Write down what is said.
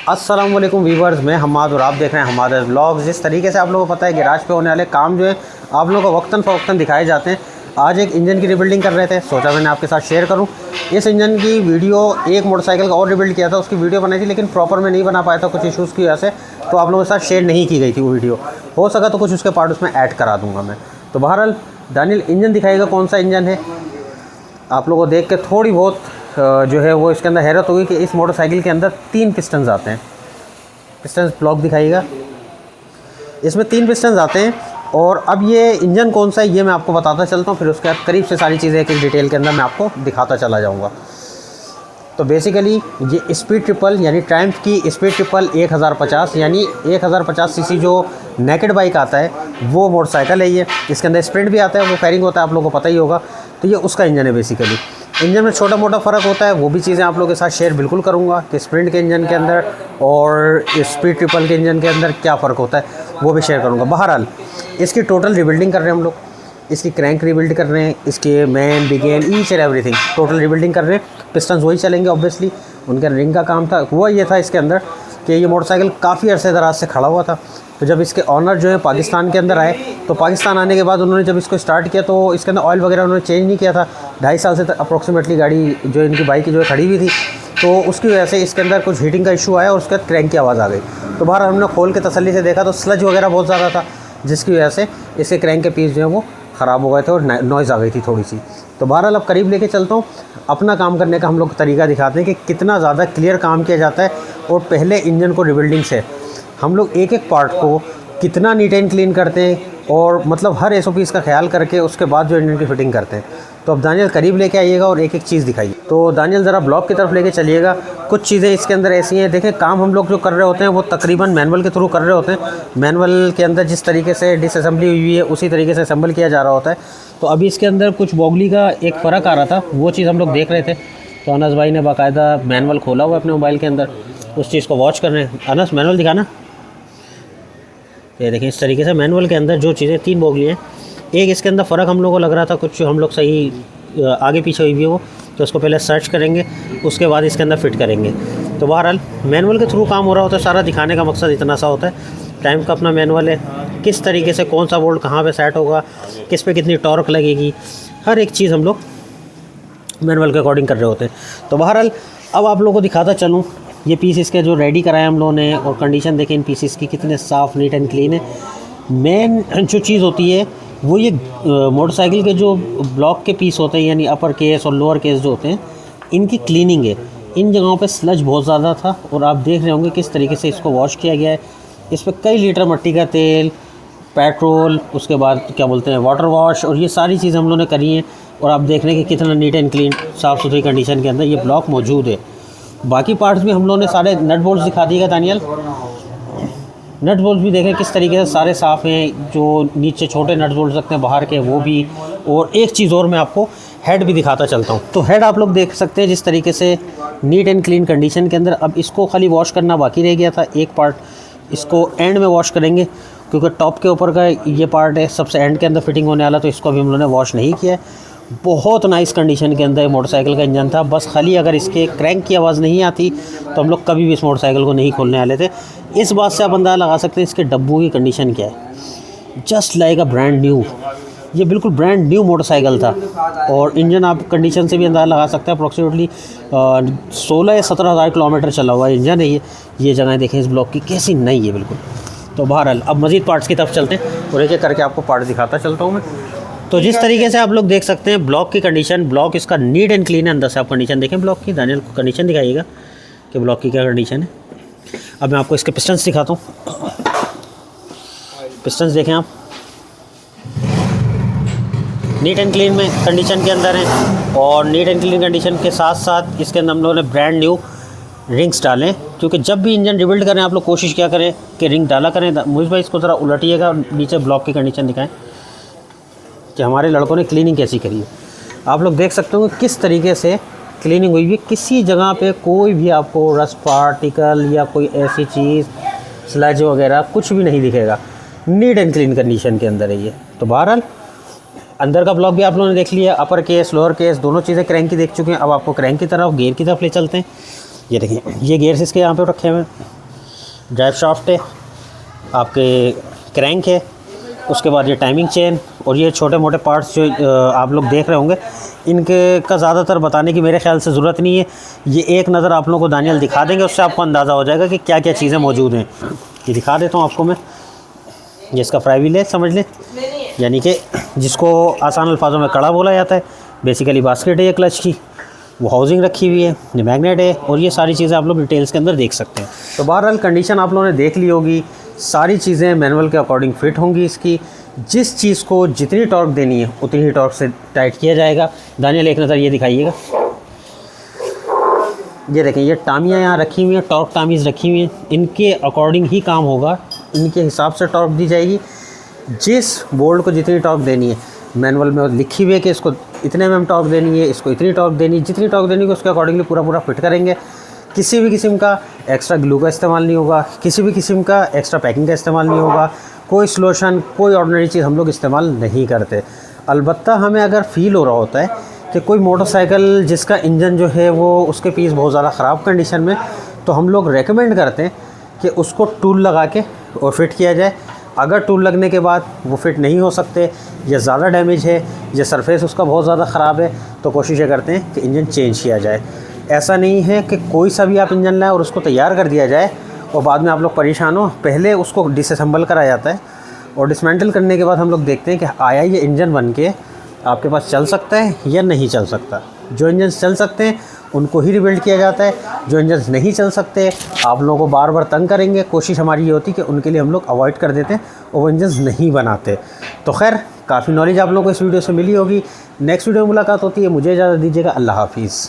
अस्सलाम वालेकुम व्यूवर्स, मैं हमाद और आप देख रहे हैं हमारे व्लॉग्स। जिस तरीके से आप लोगों को पता है गैराज पे होने वाले काम जो है आप लोगों को वक्तन फ़वक्तन दिखाए जाते हैं। आज एक इंजन की रिबिल्डिंग कर रहे थे, सोचा मैंने आपके साथ शेयर करूं। इस इंजन की वीडियो एक मोटरसाइकिल का और रिबिल्ड किया था, उसकी वीडियो बनाई थी, लेकिन प्रॉपर में नहीं बना पाया था कुछ इशूज़ की वजह से, तो आप लोगों के साथ शेयर नहीं की गई थी वो वीडियो। हो सका तो कुछ उसके पार्ट उसमें ऐड करा दूँगा मैं। तो बहरहाल दानियल इंजन दिखाएगा कौन सा इंजन है। आप लोगों को देख के थोड़ी बहुत जो है वो इसके अंदर हैरत होगी कि इस मोटरसाइकिल के अंदर 3 पिस्टन्स आते हैं। पिस्टन ब्लॉक दिखाइएगा, इसमें 3 पिस्टन आते हैं। और अब ये इंजन कौन सा है ये मैं आपको बताता चलता हूँ, फिर उसके बाद करीब से सारी चीज़ें एक डिटेल के अंदर मैं आपको दिखाता चला जाऊँगा। तो बेसिकली ये स्पीड ट्रिपल यानी ट्रायम्फ की स्पीड ट्रिपल 1050 यानी 1050 सीसी जो नेकेड बाइक आता है वो मोटरसाइकिल है ये। इसके अंदर स्प्रिंट भी आता है, वो फेयरिंग होता है, आप लोगों को पता ही होगा। तो ये उसका इंजन है। बेसिकली इंजन में छोटा मोटा फ़र्क होता है, वो भी चीज़ें आप लोगों के साथ शेयर बिल्कुल करूँगा कि स्प्रिंट के इंजन के अंदर और स्पीड ट्रिपल के इंजन के अंदर क्या फ़र्क होता है वो भी शेयर करूँगा। बहरहाल इसकी टोटल रिबिल्डिंग कर रहे हैं हम लोग, इसकी क्रैंक रिबिल्ड कर रहे हैं, इसके मैन बिगेन each and everything total rebuilding कर रहे हैं। पिस्टन्स वही चलेंगे ऑब्वियसली, उनका रिंग का काम था। हुआ ये था इसके अंदर कि ये मोटरसाइकिल काफ़ी अरसे दराज से खड़ा हुआ था। तो जब इसके ऑनर जो है पाकिस्तान के अंदर आए, तो पाकिस्तान आने के बाद उन्होंने जब इसको स्टार्ट किया तो इसके अंदर ऑयल वगैरह उन्होंने चेंज नहीं किया था। 2.5 साल से अप्रॉक्सीमेटली गाड़ी जो इनकी बाइक की जो है खड़ी हुई थी, तो उसकी वजह से इसके अंदर कुछ हीटिंग का इशू आया और उसके बाद क्रैंक की आवाज़ आ गई। तो बाहर हमने खोल के तसल्ली से देखा तो स्लज वगैरह बहुत ज़्यादा था, जिसकी वजह से इसके क्रैंक के पीस जो है वो ख़राब हो गए थे और नॉइज़ आ गई थी थोड़ी सी। तो बहरहाल अब करीब लेके चलता हूँ, अपना काम करने का हम लोग तरीका दिखाते हैं कि कितना ज़्यादा क्लियर काम किया जाता है। और पहले इंजन को रिबिल्डिंग से हम लोग एक एक पार्ट को कितना नीट एंड क्लीन करते हैं और मतलब हर SOPs का ख्याल करके उसके बाद जो इंजन की फिटिंग करते हैं। तो अब दानियल करीब लेके आइएगा और एक एक चीज़ दिखाइए। तो दानियल ज़रा ब्लॉक की तरफ लेके चलिएगा। कुछ चीज़ें इसके अंदर ऐसी हैं, देखें काम हम लोग जो कर रहे होते हैं वो तकरीबन मैनुअल के थ्रू कर रहे होते हैं। मैनुअल के अंदर जिस तरीके से डिसअसेंबली हुई है उसी तरीके से असेंबल किया जा रहा होता है। तो अभी इसके अंदर कुछ बॉगली का एक फ़र्क आ रहा था, वो चीज़ हम लोग देख रहे थे। तो अनस भाई ने बाकायदा मैनुअल खोला हुआ अपने मोबाइल के अंदर, उस चीज़ को वॉच कर रहे हैं। अनस मैनुअल दिखाना। ये देखें इस तरीके से मैनुअल के अंदर जो चीज़ें 3 बोगली हैं, एक इसके अंदर फ़र्क हम लोग को लग रहा था, कुछ हम लोग सही आगे पीछे हुई भी हो, तो उसको पहले सर्च करेंगे, उसके बाद इसके अंदर फिट करेंगे। तो बहरहाल मैनुअल के थ्रू काम हो रहा होता है। सारा दिखाने का मकसद इतना सा होता है। टाइम का अपना मैनुअल है, किस तरीके से कौन सा बोल्ट कहाँ पे सेट होगा, किस पे कितनी टॉर्क लगेगी, हर एक चीज़ हम लोग मैनुअल के अकॉर्डिंग कर रहे होते हैं। तो बहरहाल अब आप लोगों को दिखाता चलूँ ये पीस इसके जो रेडी कराए हम लोगों ने, और कंडीशन देखें इन पीसेस की कितने साफ़ नीट एंड क्लीन है। मेन जो चीज़ होती है वो ये मोटरसाइकिल के जो ब्लॉक के पीस होते हैं यानी अपर केस और लोअर केस जो होते हैं, इनकी क्लीनिंग है। इन जगहों पे स्लज बहुत ज़्यादा था और आप देख रहे होंगे किस तरीके से इसको वॉश किया गया है। इस पर कई लीटर मिट्टी का तेल, पेट्रोल, उसके बाद क्या बोलते हैं वाटर वॉश, और ये सारी चीज़ें हम लोगों ने करी हैं। और आप देख रहे हैं कि कितना नीट एंड क्लीन साफ़ सुथरी कंडीशन के अंदर ये ब्लॉक मौजूद है। बाकी पार्ट्स भी हम लोगों ने सारे नट बोल्ट्स दिखा दिएगा दानियल। नट बोल्ट भी देखें किस तरीके से सारे साफ़ हैं, जो नीचे छोटे नट बोल्ट सकते हैं बाहर के वो भी। और एक चीज़ और मैं आपको हेड भी दिखाता चलता हूँ। तो हेड आप लोग देख सकते हैं जिस तरीके से नीट एंड क्लीन कंडीशन के अंदर। अब इसको खाली वॉश करना बाकी रह गया था, एक पार्ट इसको एंड में वॉश करेंगे, क्योंकि टॉप के ऊपर का ये पार्ट है सबसे एंड के अंदर फिटिंग होने वाला, तो इसको अभी हम लोगों ने वॉश नहीं किया है। बहुत नाइस कंडीशन के अंदर मोटरसाइकिल का इंजन था। बस खाली अगर इसके क्रैंक की आवाज़ नहीं आती तो हम लोग कभी भी इस मोटरसाइकिल को नहीं खोलने वाले थे। इस बात से आप अंदाज़ा लगा सकते हैं इसके डब्बों की कंडीशन क्या है। Just like a brand new, ये बिल्कुल ब्रांड न्यू मोटरसाइकिल था। और इंजन आप कंडीशन से भी अंदाज़ा लगा सकते हैं, अप्रॉक्सीमेटली 16 या 17 हज़ार किलोमीटर चला हुआ इंजन है ये जगह देखें इस ब्लॉक की कैसी नई है बिल्कुल। तो बहरहाल अब मज़ीद पार्ट्स की तरफ चलते हैं और एक एक करके आपको पार्ट दिखाता चलता हूँ मैं। तो जिस तरीके से आप लोग देख सकते हैं ब्लॉक की कंडीशन, ब्लॉक इसका नीट एंड क्लीन है। अंदर से आप कंडीशन देखें ब्लॉक की। दानियल को कंडीशन दिखाइएगा कि ब्लॉक की क्या कंडीशन है। अब मैं आपको इसके पिस्टन्स दिखाता हूँ। पिस्टन्स देखें आप, नीट एंड क्लीन में कंडीशन के अंदर हैं। और नीट एंड क्लीन कंडीशन के साथ साथ इसके अंदर हम लोगों ने ब्रांड न्यू रिंग्स डालें, क्योंकि जब भी इंजन रिबिल्ड करें आप लोग कोशिश क्या करें कि रिंग डाला करें। मुझे भाई इसको ज़रा उलटिएगा, नीचे ब्लॉक की कंडीशन दिखाएं कि हमारे लड़कों ने क्लीनिंग कैसी करी है। आप लोग देख सकते हो किस तरीके से क्लीनिंग हुई है। किसी जगह पे कोई भी आपको रस्ट पार्टिकल या कोई ऐसी चीज़ स्लज वगैरह कुछ भी नहीं दिखेगा। नीट एंड क्लीन कंडीशन के अंदर है ये। तो बहरहाल अंदर का ब्लॉक भी आप लोगों ने देख लिया, अपर केस लोअर केस दोनों चीज़ें क्रैंक की देख चुके हैं। अब आपको क्रैंक की तरफ गियर की तरफ ले चलते हैं। ये देखिए ये गियर्स इसके यहाँ पे रखे हुए हैं। ड्राइव शाफ्ट है, आपके क्रैंक है, उसके बाद ये टाइमिंग चेन और ये छोटे मोटे पार्ट्स जो आप लोग देख रहे होंगे, इनके का ज़्यादातर बताने की मेरे ख्याल से ज़रूरत नहीं है। ये एक नज़र आप लोगों को दानियल दिखा देंगे, उससे आपको अंदाज़ा हो जाएगा कि क्या क्या चीज़ें मौजूद हैं। ये दिखा देता हूँ आपको मैं। ये इसका फ्राई व्हील है, समझ लें, यानी कि जिसको आसान अल्फाजों में कड़ा बोला जाता है। बेसिकली बास्केट है ये क्लच की, वो हाउसिंग रखी हुई है, ये मैग्नेट है और ये सारी चीज़ें आप लोग डिटेल्स के अंदर देख सकते हैं। तो बहरहाल कंडीशन आप लोगों ने देख ली होगी, सारी चीज़ें मैनुअल के अकॉर्डिंग फ़िट होंगी। इसकी जिस चीज़ को जितनी टॉर्क देनी है उतनी ही टॉर्क से टाइट किया जाएगा। दानियल एक नज़र ये दिखाइएगा, ये देखें, ये टामियाँ यहाँ रखी हुई हैं, टॉर्क टामीज़ रखी हुई हैं, इनके अकॉर्डिंग ही काम होगा, इनके हिसाब से टॉर्क दी जाएगी। जिस बोल्ट को जितनी टॉर्क देनी है मैनुअल में लिखी हुई है कि इसको इतने एमएम टॉर्क देनी है, इसको इतनी टॉर्क देनी है, जितनी टॉर्क देनी है उसके अकॉर्डिंगली पूरा फिट करेंगे। किसी भी किस्म का एक्स्ट्रा ग्लू का इस्तेमाल नहीं होगा, किसी भी किस्म का एक्स्ट्रा पैकिंग का इस्तेमाल नहीं होगा, कोई स्लोशन, कोई ऑर्डिनरी चीज़ हम लोग इस्तेमाल नहीं करते। अलबत्ता हमें अगर फ़ील हो रहा होता है कि कोई मोटरसाइकिल जिसका इंजन जो है वो उसके पीस बहुत ज़्यादा ख़राब कंडीशन में, तो हम लोग रेकमेंड करते हैं कि उसको टूल लगा के और फिट किया जाए। अगर टूल लगने के बाद वो फिट नहीं हो सकते, या ज़्यादा डैमेज है, या सरफेस उसका बहुत ज़्यादा ख़राब है, तो कोशिश ये करते हैं कि इंजन चेंज किया जाए। ऐसा नहीं है कि कोई सा भी आप इंजन लाएँ और उसको तैयार कर दिया जाए और बाद में आप लोग परेशान हो। पहले उसको डिसअसेंबल करा जाता है और डिसमेंटल करने के बाद हम लोग देखते हैं कि आया ये इंजन बन के आपके पास चल सकता है या नहीं चल सकता। जो इंजन चल सकते हैं उनको ही रिबिल्ड किया जाता है, जो इंजन नहीं चल सकते आप लोगों को बार बार तंग करेंगे। कोशिश हमारी ये होती है कि उनके लिए हम लोग अवॉइड कर देते हैं और वो इंजन नहीं बनाते। तो खैर, काफ़ी नॉलेज आप लोगों को इस वीडियो से मिली होगी। नेक्स्ट वीडियो में मुलाकात होती है, मुझे इजाज़त दीजिएगा। अल्लाह हाफिज़।